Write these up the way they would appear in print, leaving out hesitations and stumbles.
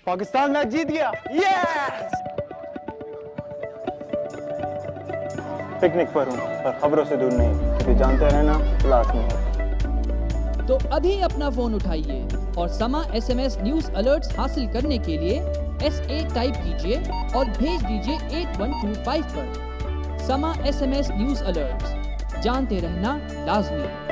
Pakistan match जीत गया। Yes! Picnic पर हूँ, पर खबरों से दूर नहीं, क्योंकि जानते रहना लाजमी है। तो अभी अपना फोन उठाइए और समा SMS न्यूज अलर्ट्स हासिल करने के लिए SA टाइप कीजिए और भेज दीजिए 8125 पर। समा SMS न्यूज अलर्ट्स, जानते रहना लाजमी है।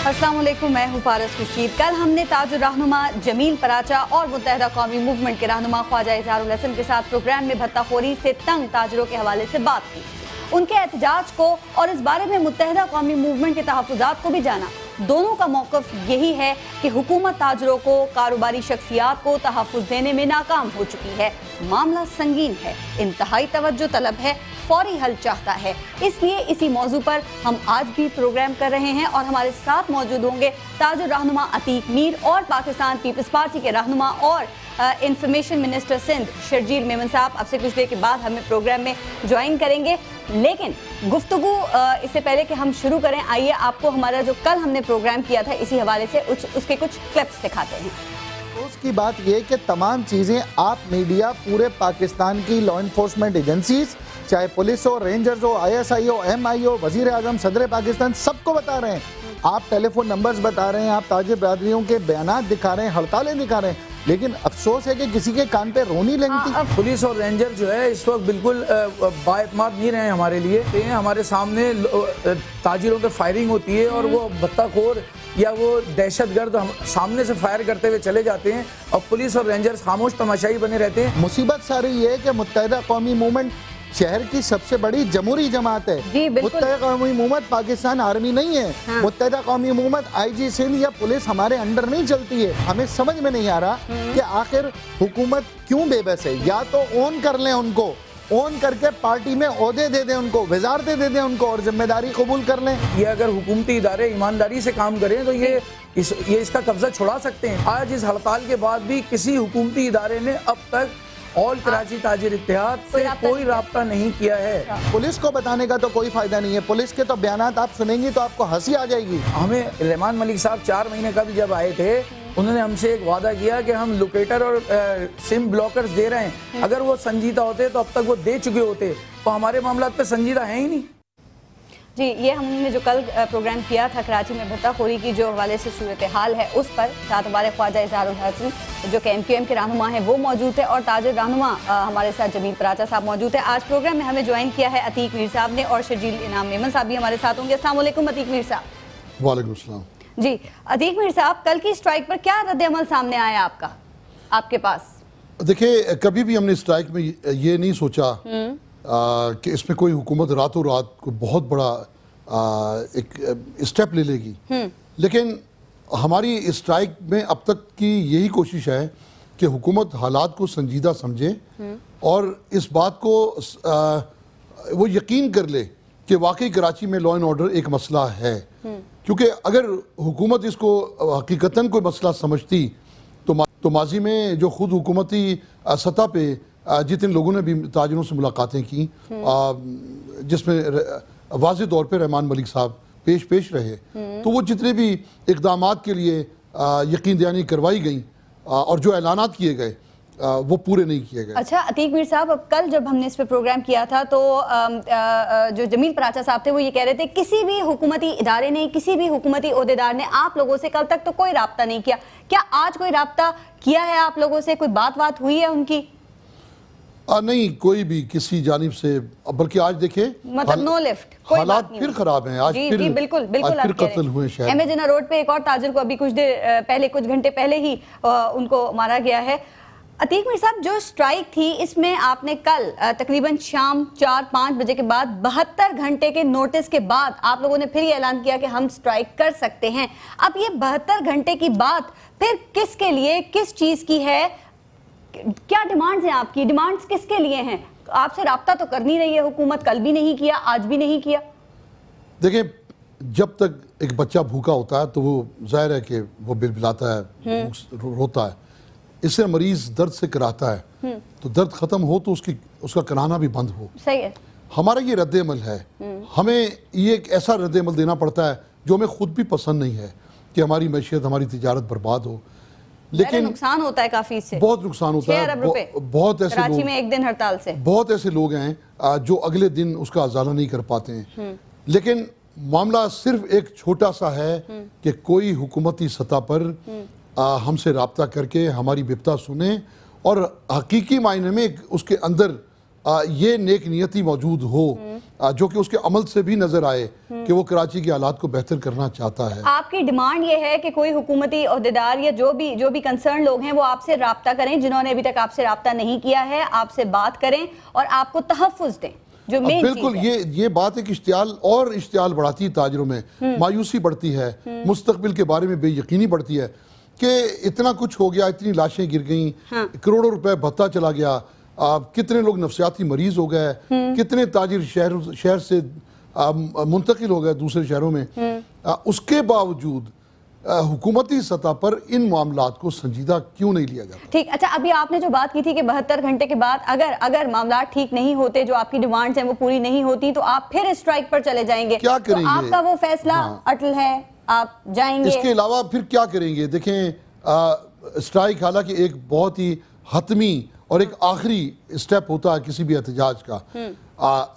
अस्सलाम वालेकुम, मैं हूँ पारस खुर्शीद। कल हमने ताजुर रहनुमा जमील पराचा और मुत्तहदा कौमी मूवमेंट के रहनुमा ख्वाजा इजहारुल हसन के साथ प्रोग्राम में भत्ताखोरी से तंग ताजरों के हवाले से बात की, उनके एहतजाज को और इस बारे में मुत्तहदा कौमी मूवमेंट के तहफ़्फ़ुज़ात को भी जाना। दोनों का मौक़िफ़ यही है कि हुकूमत ताजरों को, कारोबारी शख्सियात को तहफ़्फ़ुज़ देने में नाकाम हो चुकी है। मामला संगीन है, इंतहाई तवज्जो तलब है, फौरी हल चाहता है। इसलिए इसी मौजू पर हम आज भी प्रोग्राम कर रहे हैं और हमारे साथ मौजूद होंगे ताजुर रहनुमा अतीक मीर और पाकिस्तान पीपल्स पार्टी के रहनुमा और इंफॉर्मेशन मिनिस्टर सिंध शर्जील मेमन साहब। अब से कुछ देर के बाद हमें प्रोग्राम में ज्वाइन करेंगे, लेकिन गुफ्तगू इससे पहले कि हम शुरू करें, आइए आपको हमारा जो कल हमने प्रोग्राम किया था इसी हवाले से उसके कुछ क्लिप्स दिखाते हैं। उसकी बात ये कि तमाम चीज़ें आप मीडिया, पूरे पाकिस्तान की लॉ इन्फोर्समेंट एजेंसीज, चाहे पुलिस हो, रेंजर्स हो, ISI हो, MI हो, वज़ीर आज़म, सदर पाकिस्तान, सबको बता रहे हैं। आप टेलीफोन नंबर्स बता रहे हैं, आप ताजिर बरादरियों के बयानात दिखा रहे हैं, हड़तालें दिखा रहे हैं, लेकिन अफसोस है कि किसी के कान पे रोनी लगती। पुलिस और रेंजर जो है इस वक्त बिल्कुल बाएतमाद नहीं रहे हमारे लिए। हमारे सामने ताजिरों पे फायरिंग होती है और वो भत्ताखोर या वो दहशतगर्द सामने से फायर करते हुए चले जाते हैं और पुलिस और रेंजर्स खामोश तमाशाई बने रहते हैं। मुसीबत सारी ये है कि मुत्तहदा कौमी मूवमेंट शहर की सबसे बड़ी जमहूरी जमात है। मुत्तहदा कौमी मूवमेंट पाकिस्तान आर्मी नहीं है। हाँ। मुत्तहदा कौमी मूवमेंट IG सिंध या पुलिस हमारे अंडर नहीं चलती है। हमें समझ में नहीं आ रहा कि आखिर हुकूमत क्यों बेबस है। या तो ओन कर लें उनको, ओन करके पार्टी में ओहदे दे दें उनको, वजारतें दे दें उनको और जिम्मेदारी कबूल कर लें। ये अगर हुकूमती इदारे ईमानदारी से काम करें तो ये इसका कब्जा छुड़ा सकते हैं। आज इस हड़ताल के बाद भी किसी हुकूमती इदारे ने अब तक ऑल कराची ताजिर इत्तेहाद से कोई राब्ता नहीं किया है। पुलिस को बताने का तो कोई फायदा नहीं है। पुलिस के तो बयानात आप सुनेंगी तो आपको हंसी आ जाएगी। हमें रहमान मलिक साहब 4 महीने कबल जब आए थे, उन्होंने हमसे एक वादा किया कि हम लोकेटर और सिम ब्लॉकर्स दे रहे हैं। अगर वो संजीदा होते तो अब तक वो दे चुके होते, तो हमारे मामला पे संजीदा है ही नहीं। जी, ये हमने जो कल प्रोग्राम किया था कराची में भत्ताखोरी की जो हवाले से सूरत हाल है उस पर, साथ हमारे ख्वाजा इजहारुल हसन जो कि MQM के रहनुमा हैं वो मौजूद थे और ताजिर रहनुमा हमारे साथ जमील पराचा साहब मौजूद है। आज प्रोग्राम में हमें ज्वाइन किया है अतीक मीर साहब ने और शर्जील इनाम मेमन साहब भी हमारे साथ होंगे। अस्सलाम वालेकुम अतीक मीर साहब। वालेकुम अस्सलाम। जी अतीक मीर साहब, कल की स्ट्राइक पर क्या रद्द-ए-अमल सामने आया आपके पास? देखिए, कभी भी हमने स्ट्राइक में ये नहीं सोचा कि इसमें कोई हुकूमत रातों रात को बहुत बड़ा एक स्टेप ले लेगी, लेकिन हमारी स्ट्राइक में अब तक की यही कोशिश है कि हुकूमत हालात को संजीदा समझे और इस बात को वो यकीन कर ले कि वाकई कराची में लॉ एंड ऑर्डर एक मसला है। क्योंकि अगर हुकूमत इसको हकीकतन कोई मसला समझती तो माजी में जो खुद हुकूमती सतह पे जितने लोगों ने भी ताजिरों से मुलाकातें की, जिसमें वाज़ेह तौर पे रहमान मलिक साहब पेश रहे, तो वो जितने भी इक़दामात के लिए यकीन दहानी करवाई गई और जो ऐलानात किए गए वो पूरे नहीं किए गए। अच्छा अतीक मीर साहब, अब कल जब हमने इस पे प्रोग्राम किया था तो जो जमील पराचा साहब थे वो ये कह रहे थे किसी भी हुकूमती इदारे ने, किसी भी हुकूमती ओहदेदार ने आप लोगों से कल तक तो कोई राब्ता नहीं किया। क्या आज कोई राब्ता किया है आप लोगों से? कोई बात हुई है उनकी? नहीं, कोई भी किसी जानिब से, बल्कि आज देखे मतलब नो लिफ्ट, हालात फिर खराब हैं। आज फिर बिल्कुल कत्ल हुए शहर एम ए जिन्ना रोड पे एक और ताजिर को अभी कुछ घंटे पहले ही उनको मारा गया है। अतीक मीर साहब, जो स्ट्राइक थी इसमें आपने कल तकरीबन शाम 4-5 बजे के बाद 72 घंटे के नोटिस के बाद आप लोगों ने फिर ये ऐलान किया कि हम स्ट्राइक कर सकते हैं। अब ये 72 घंटे की बात फिर किसके लिए, किस चीज़ की है? क्या डिमांड्स हैं आपकी? डिमांड्स किसके लिए हैं? आपसे राब्ता तो कर नहीं रही है हुकूमत, कल भी नहीं किया, आज भी नहीं किया। देखिए, जब तक एक बच्चा भूखा होता है तो वो जाहिर है कि वो बिलबिलाता है, रोता है, इससे मरीज दर्द से कराता है, तो दर्द खत्म हो तो उसका कराना भी बंद हो। सही है। हमारा ये रद्द-ए-अमल है, हमें ये एक ऐसा रद्द-ए-अमल देना पड़ता है जो हमें खुद भी पसंद नहीं है। कि हमारी मैशियत, हमारी तिजारत बर्बाद हो। लेकिन नुकसान होता है काफी इससे, बहुत नुकसान होता है। बहुत ऐसे कराची लोग, में एक दिन हड़ताल से बहुत ऐसे लोग हैं जो अगले दिन उसका अजाला नहीं कर पाते हैं। लेकिन मामला सिर्फ एक छोटा सा है कि कोई हुकूमती सतह पर हमसे राब्ता करके हमारी बिपता सुने और हकीकी मायने में उसके अंदर ये नेक नियति मौजूद हो जो कि उसके अमल से भी नजर आए कि वो कराची के हालात को बेहतर करना चाहता है। आपकी डिमांड ये है कि कोई हुकूमती ओहदेदार या जो भी कंसर्न लोग हैं वो आपसे राब्ता करें, जिन्होंने अभी तक आपसे राब्ता नहीं किया है, आपसे बात करें और आपको तहफ़्फ़ुज़ दें, जो मेन बिल्कुल ये बात है कि इश्तियाल बढ़ाती है, ताजरों में मायूसी बढ़ती है, मुस्तकबिल के बारे में बेयकीनी बढ़ती है कि इतना कुछ हो गया, इतनी लाशें गिर गईं, करोड़ों रुपए भत्ता चला गया, कितने लोग नफसियाती मरीज हो गए, कितने ताजिर शहर से मुंतकिल हो गए दूसरे शहरों में। उसके बावजूद हुकूमती सतह पर इन मामलात को संजीदा क्यों नहीं लिया जाता? ठीक, अच्छा, अभी आपने जो बात की थी कि 72 घंटे के बाद अगर मामला ठीक नहीं होते, जो आपकी डिमांड्स हैं वो पूरी नहीं होती, तो आप फिर स्ट्राइक पर चले जाएंगे। क्या करेंगे? तो आपका वो फैसला अटल है, आप जाएंगे? इसके अलावा फिर क्या करेंगे? देखें, स्ट्राइक हालांकि एक बहुत ही हतमी और एक आखिरी स्टेप होता है किसी भी एहतजाज का,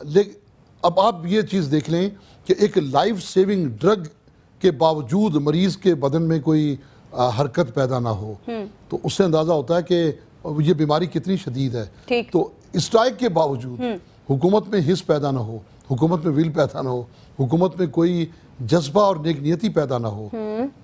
लेकिन अब आप ये चीज़ देख लें कि एक लाइफ सेविंग ड्रग के बावजूद मरीज के बदन में कोई हरकत पैदा ना हो, तो उससे अंदाज़ा होता है कि ये बीमारी कितनी शदीद है। तो स्ट्राइक के बावजूद हुकूमत में हिस्स पैदा ना हो, हुकूमत में विल पैदा ना हो, हुकूमत में कोई जज्बा और नेक नियति पैदा ना हो,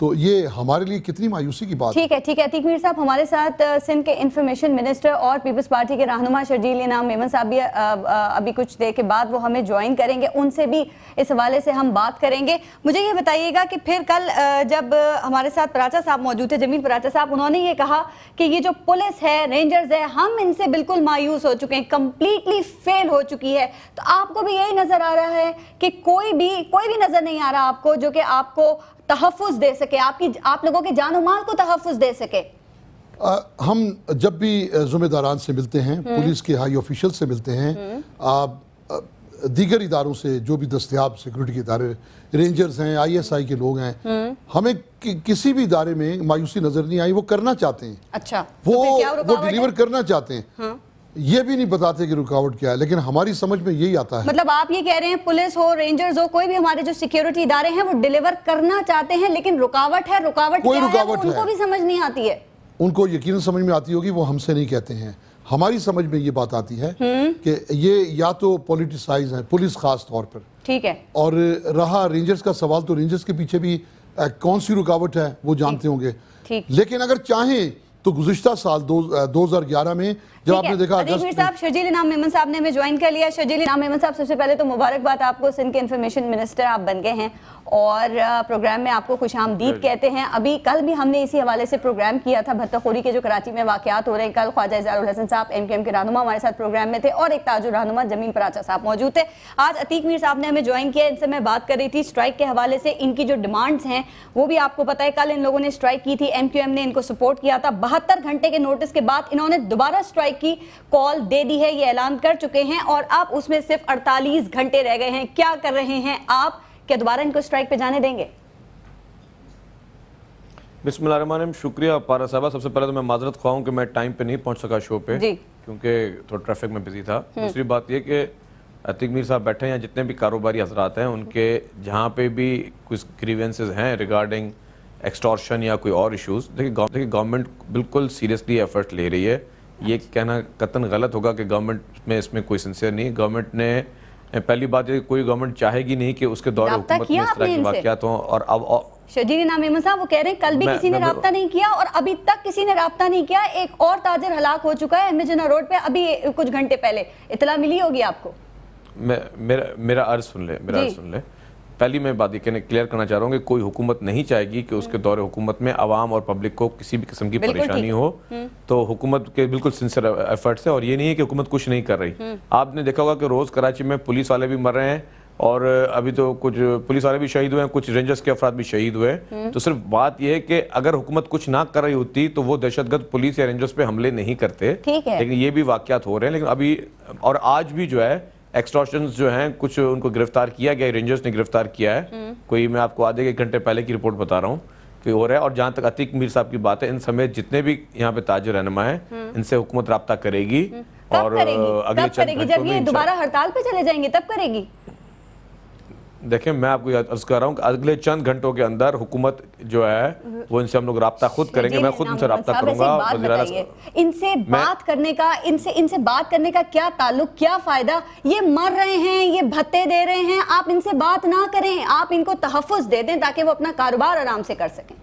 तो ये हमारे लिए कितनी मायूसी की बात है। ठीक है अतीक मीर साहब, हमारे साथ सिंध के इंफॉर्मेशन मिनिस्टर और पीपल्स पार्टी के रहनुमा शर्जील इनाम मेमन साहब भी अभी कुछ देर के बाद वो हमें ज्वाइन करेंगे, उनसे भी इस हवाले से हम बात करेंगे। मुझे ये बताइएगा कि फिर कल जब हमारे साथ पराचा साहब मौजूद थे, जमील पराचा साहब, उन्होंने ये कहा कि ये जो पुलिस है, रेंजर्स है, हम इनसे बिल्कुल मायूस हो चुके हैं, कम्प्लीटली फेल हो चुकी है। तो आपको भी यही नजर आ रहा है कि कोई भी नजर नहीं आ रहा आपको जो कि आपको तहफ़्फ़ुज़ दे सके, आप लोगों के जान और माल को तहफ़्फ़ुज़ दे सके? हम जब भी ज़िम्मेदारान से मिलते हैं, पुलिस के हाई ऑफिशियल से मिलते हैं, दीगर इदारों से जो भी दस्तयाब सिक्योरिटी के इदारे, रेंजर्स हैं, ISI के लोग हैं, हमें किसी भी इदारे में मायूसी नजर नहीं आई। वो करना चाहते हैं, अच्छा, वो डिलीवर करना चाहते हैं, ये भी नहीं बताते कि रुकावट क्या है, लेकिन हमारी समझ में यही आता है। मतलब आप ये कह रहे हैं पुलिस हो, रेंजर्स हो, कोई भी हमारे जो सिक्योरिटी इदारे हैं वो डिलीवर करना चाहते हैं, लेकिन रुकावट है, कोई रुकावट है उनको भी समझ नहीं आती है। उनको यकीनन समझ में आती होगी, वो हमसे नहीं कहते हैं। हमारी समझ में ये बात आती है कि ये या तो पॉलिटिसाइज है, पुलिस खास तौर पर, ठीक है, और रहा रेंजर्स का सवाल, तो रेंजर्स के पीछे भी कौन सी रुकावट है वो जानते होंगे। लेकिन अगर चाहें तो गुज़िश्ता साल 2011 में जब आपने देखा साहब, शर्जील इनाम मेमन साहब ने हमें ज्वाइन कर लिया। शर्जील इनाम मेमन साहब, सबसे पहले तो मुबारकबाद आपको, सिंध के इंफॉर्मेशन मिनिस्टर आप बन गए हैं और प्रोग्राम में आपको खुशामदीद कहते हैं। अभी कल भी हमने इसी हवाले से प्रोग्राम किया था, भत्ताखोरी के जो कराची में वाक़यात हो रहे हैं। कल ख्वाजा इज़हारुल हसन साहब MQM के रहनुमा हमारे साथ प्रोग्राम में थे और एक ताजुर रहनुमा जमील पराचा साहब मौजूद थे। आज अतीक मीर साहब ने हमें ज्वाइन किया, इनसे मैं बात कर रही थी स्ट्राइक के हवाले से। इनकी जो डिमांड्स हैं वो भी आपको पता है, कल इन लोगों ने स्ट्राइक की थी, MQM ने इनको सपोर्ट किया था। 72 घंटे के नोटिस के बाद इन्होंने दोबारा स्ट्राइक की कॉल दे दी है, ये ऐलान कर चुके हैं और अब उसमें सिर्फ 48 घंटे रह गए हैं। क्या कर रहे हैं आप? क्या दोबारा इनको स्ट्राइक पे जाने देंगे? बिस्मिल्लाहिर्रहमानिर्रहीम, शुक्रिया पारा साहबा। सबसे पहले तो मैं माजरत ख्वाह हूं कि मैं टाइम पे नहीं पहुंच सका शो पे क्योंकि थोड़ा ट्रैफिक में बिजी था। दूसरी बात यह कि अतीक मीर साहब बैठे हैं, या जितने भी कारोबारी हजरात हैं उनके जहाँ पे भी कुछ ग्रीवेंसेस हैं रिगार्डिंग एक्सटॉर्शन या कोई और इशूज़, देखिए गवर्नमेंट बिल्कुल सीरियसली एफर्ट ले रही है। ये कहना कतन गलत होगा कि गवर्नमेंट में इसमें कोई सिंसियर नहीं। गवर्नमेंट ने पहली बात है कोई गवर्नमेंट चाहेगी नहीं कि उसके दौर हुकूमत में इस तरह के वाक़यात हों। और अब शर्जील इनाम मेमन साहब वो कह रहे हैं कल भी किसी ने राब्ता नहीं किया और अभी तक किसी ने राब्ता नहीं किया। एक और ताजिर हलाक हो चुका है एमए रोड पे, अभी कुछ घंटे पहले इतला मिली होगी आपको। मेरा अर्ज सुन ले। पहली मैं बात ये क्लियर करना चाह रहा हूँ कि कोई हुकूमत नहीं चाहेगी कि उसके दौरे हुकूमत में आवाम और पब्लिक को किसी भी किस्म की परेशानी हो। तो हुकूमत के बिल्कुल सिंसियर एफर्ट्स है और ये नहीं है कि हुकूमत कुछ नहीं कर रही। आपने देखा होगा कि रोज़ कराची में पुलिस वाले भी मर रहे हैं और अभी तो कुछ पुलिस वाले भी शहीद हुए हैं, कुछ रेंजर्स के अफराद भी शहीद हुए हैं। तो सिर्फ बात यह है कि अगर हुकूमत कुछ ना कर रही होती तो वो दहशतगर्द पुलिस या रेंजर्स पे हमले नहीं करते, लेकिन ये भी वाक़यात हो रहे हैं। लेकिन अभी और आज भी जो है एक्सटॉर्शंस जो हैं कुछ उनको गिरफ्तार किया गया, रेंजर्स ने गिरफ्तार किया है। कोई मैं आपको आधे एक घंटे पहले की रिपोर्ट बता रहा हूँ कि हो रहा है। और जहाँ तक अतीक मीर साहब की बात है, इन समेत जितने भी यहाँ पे ताजिर रहनुमा हैं, इनसे हुकूमत राब्ता करेगी। और अगले चंद घंटों में जब ये दोबारा हड़ताल पे चले जाएंगे तब करेगी? देखिए, मैं आपको अर्ज कर रहा हूँ कि अगले चंद घंटों के अंदर हुकूमत जो है वो इनसे हम लोग राब्ता खुद करेंगे। मैं खुद इनसे राब्ता करूंगा। इनसे बात करने का, इनसे बात करने का क्या ताल्लुक, क्या फायदा? ये मर रहे हैं, ये भत्ते दे रहे हैं, आप इनसे बात ना करें, आप इनको तहफ़्फ़ुज़ दे दें ताकि वो अपना कारोबार आराम से कर सकें।